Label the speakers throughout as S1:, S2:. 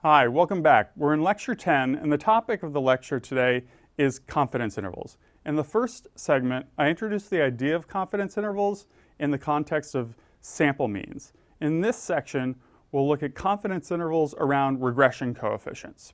S1: Hi, welcome back. We're in lecture 10, and the topic of the lecture today is confidence intervals. In the first segment, I introduced the idea of confidence intervals in the context of sample means. In this section, we'll look at confidence intervals around regression coefficients.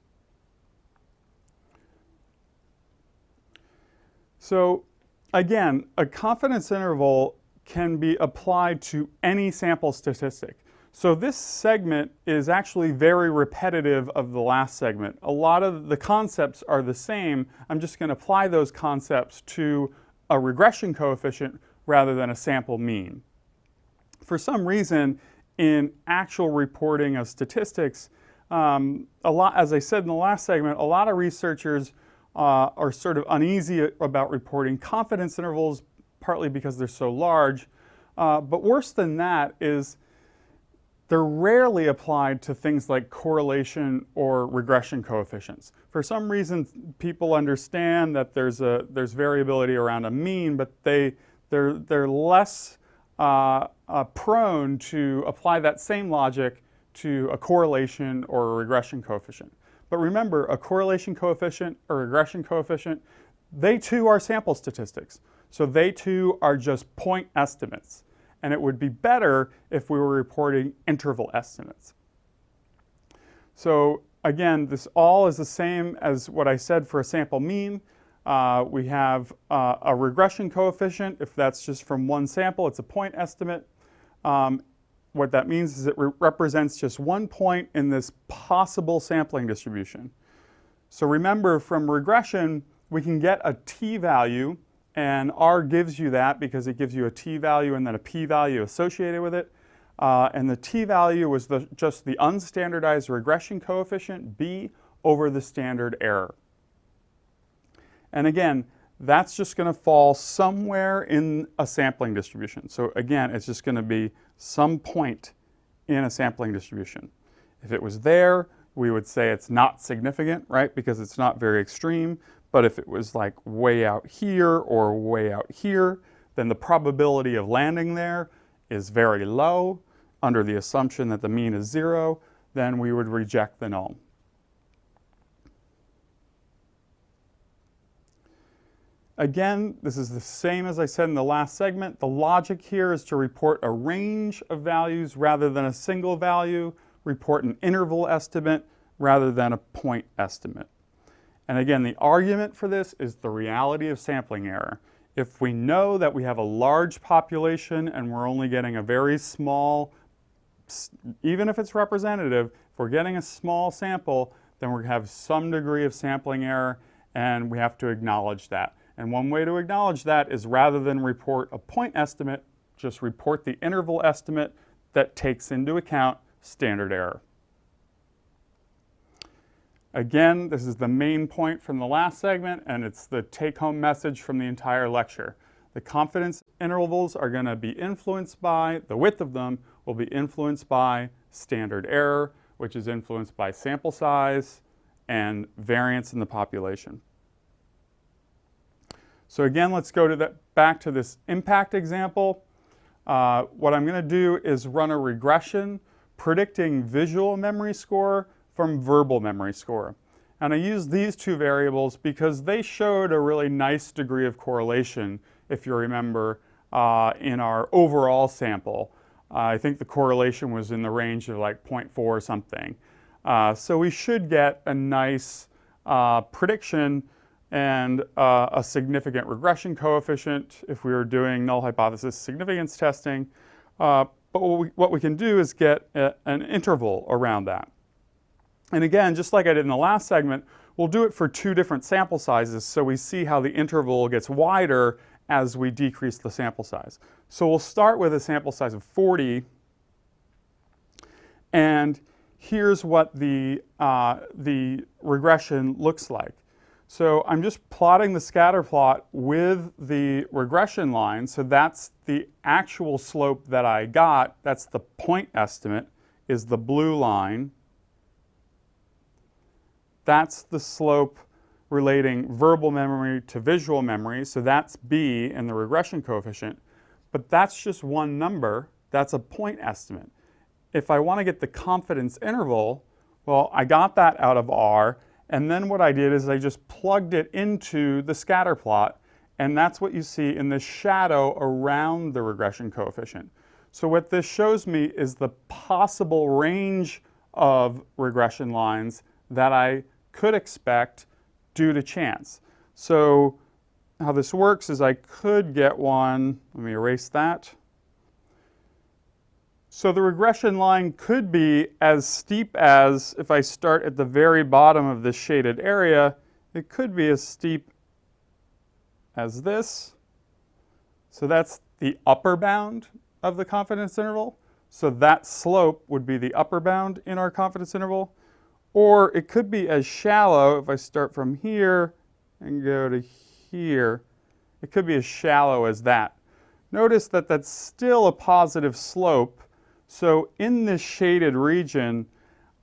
S1: So again, a confidence interval can be applied to any sample statistic. So this segment is actually very repetitive of the last segment. A lot of the concepts are the same. I'm just going to apply those concepts to a regression coefficient rather than a sample mean. For some reason, in actual reporting of statistics, as I said in the last segment, a lot of researchers are sort of uneasy about reporting confidence intervals, partly because they're so large. But worse than that is they're rarely applied to things like correlation or regression coefficients. For some reason, people understand that there's variability around a mean, but they're less prone to apply that same logic to a correlation or a regression coefficient. But remember, a correlation coefficient or regression coefficient, they too are sample statistics. So they too are just point estimates. And it would be better if we were reporting interval estimates. So again, this all is the same as what I said for a sample mean. We have a regression coefficient. If that's just from one sample, it's a point estimate. What that means is it represents just one point in this possible sampling distribution. So remember, from regression, we can get a t-value, and R gives you that because it gives you a t-value and then a p-value associated with it. And the t-value was just the unstandardized regression coefficient, b, over the standard error. And again, that's just going to fall somewhere in a sampling distribution. So again, it's just going to be some point in a sampling distribution. If it was there, we would say it's not significant, right? Because it's not very extreme. But if it was like way out here or way out here, then the probability of landing there is very low. Under the assumption that the mean is 0, then we would reject the null. Again, this is the same as I said in the last segment. The logic here is to report a range of values rather than a single value, report an interval estimate rather than a point estimate. And again, the argument for this is the reality of sampling error. If we know that we have a large population and we're only getting a very small, even if it's representative, if we're getting a small sample, then we have some degree of sampling error, and we have to acknowledge that. And one way to acknowledge that is, rather than report a point estimate, just report the interval estimate that takes into account standard error. Again, this is the main point from the last segment, and it's the take-home message from the entire lecture. The confidence intervals are going to be influenced by, the width of them will be influenced by standard error, which is influenced by sample size and variance in the population. So again, let's go to back to this impact example. What I'm going to do is run a regression predicting visual memory score from verbal memory score. And I use these two variables because they showed a really nice degree of correlation, if you remember, in our overall sample. I think the correlation was in the range of like 0.4 or something. So we should get a nice prediction and a significant regression coefficient if we were doing null hypothesis significance testing. But what we can do is get an interval around that. And again, just like I did in the last segment, we'll do it for two different sample sizes so we see how the interval gets wider as we decrease the sample size. So we'll start with a sample size of 40, and here's what the regression looks like. So I'm just plotting the scatter plot with the regression line. So that's the actual slope that I got. That's the point estimate, is the blue line. That's the slope relating verbal memory to visual memory. So that's B in the regression coefficient. But that's just one number. That's a point estimate. If I want to get the confidence interval, Well, I got that out of R, and then what I did is I just plugged it into the scatter plot, and that's what you see in the shadow around the regression coefficient. So what this shows me is the possible range of regression lines that I could expect due to chance. So how this works is I could get one, let me erase that. So the regression line could be as steep as, if I start at the very bottom of this shaded area, it could be as steep as this. So that's the upper bound of the confidence interval. So that slope would be the upper bound in our confidence interval. Or it could be as shallow, if I start from here and go to here, it could be as shallow as that. Notice that that's still a positive slope. So in this shaded region,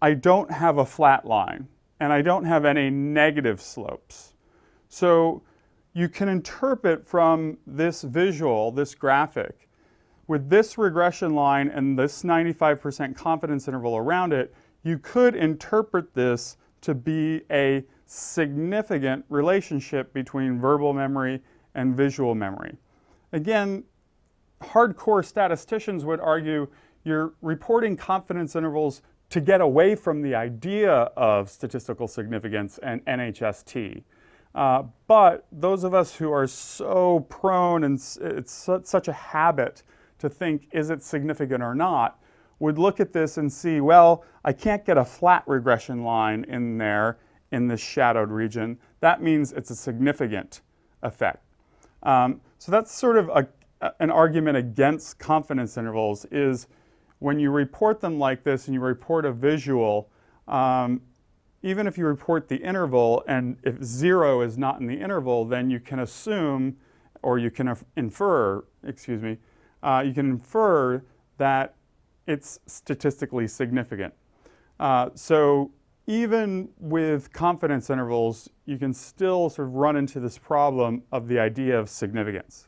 S1: I don't have a flat line, and I don't have any negative slopes. So you can interpret from this visual, this graphic, with this regression line and this 95% confidence interval around it, you could interpret this to be a significant relationship between verbal memory and visual memory. Again, hardcore statisticians would argue you're reporting confidence intervals to get away from the idea of statistical significance and NHST. But those of us who are so prone, and it's such a habit to think, is it significant or not, would look at this and see, well, I can't get a flat regression line in there in this shadowed region. That means it's a significant effect. So that's sort of an argument against confidence intervals, is when you report them like this and you report a visual, even if you report the interval, and if 0 is not in the interval, then you can assume, or you can infer, you can infer that it's statistically significant. So even with confidence intervals, you can still sort of run into this problem of the idea of significance.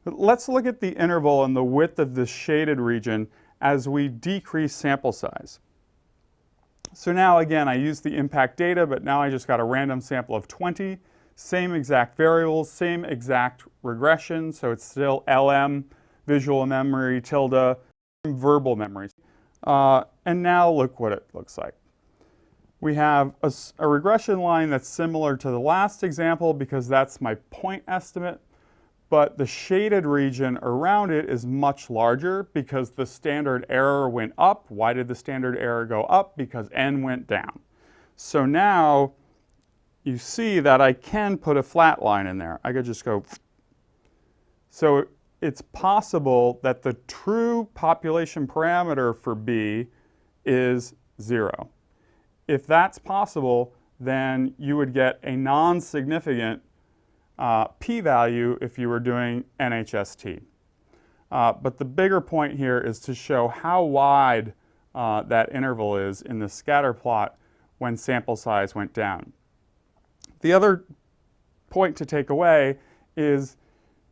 S1: But let's look at the interval and the width of this shaded region as we decrease sample size. So now again, I use the impact data, but now I just got a random sample of 20, same exact variables, same exact regression, so it's still LM, visual memory, tilde, verbal memory. And now look what it looks like. We have a regression line that's similar to the last example because that's my point estimate, but the shaded region around it is much larger because the standard error went up. Why did the standard error go up? Because n went down. So now you see that I can put a flat line in there. I could just go. So it's possible that the true population parameter for B is 0. If that's possible, then you would get a non-significant p-value if you were doing NHST. But the bigger point here is to show how wide that interval is in the scatter plot when sample size went down. The other point to take away is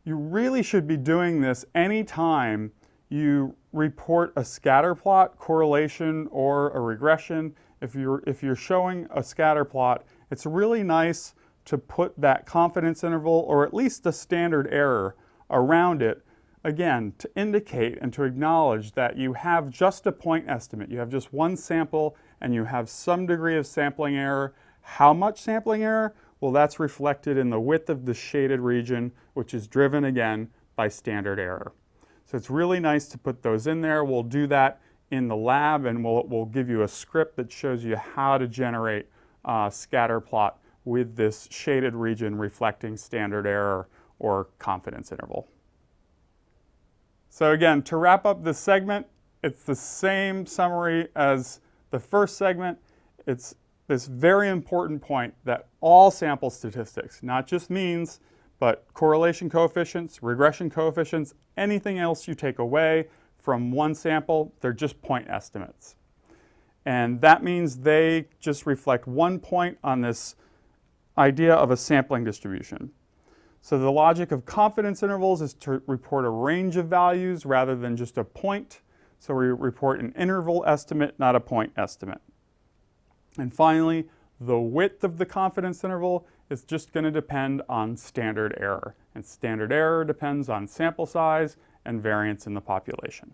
S1: you really should be doing this anytime you report a scatter plot, correlation, or a regression. If you're showing a scatter plot, it's really nice to put that confidence interval, or at least a standard error, around it, again, to indicate and to acknowledge that you have just a point estimate. You have just one sample, and you have some degree of sampling error. How much sampling error? Well, that's reflected in the width of the shaded region, which is driven, again, by standard error. So it's really nice to put those in there. We'll do that in the lab, and we'll give you a script that shows you how to generate a scatter plot with this shaded region reflecting standard error or confidence interval. So again, to wrap up this segment, it's the same summary as the first segment. It's this very important point that all sample statistics, not just means, but correlation coefficients, regression coefficients, anything else you take away from one sample, they're just point estimates. And that means they just reflect one point on this idea of a sampling distribution. So the logic of confidence intervals is to report a range of values rather than just a point. So we report an interval estimate, not a point estimate. And finally, the width of the confidence interval is just going to depend on standard error. And standard error depends on sample size and variance in the population.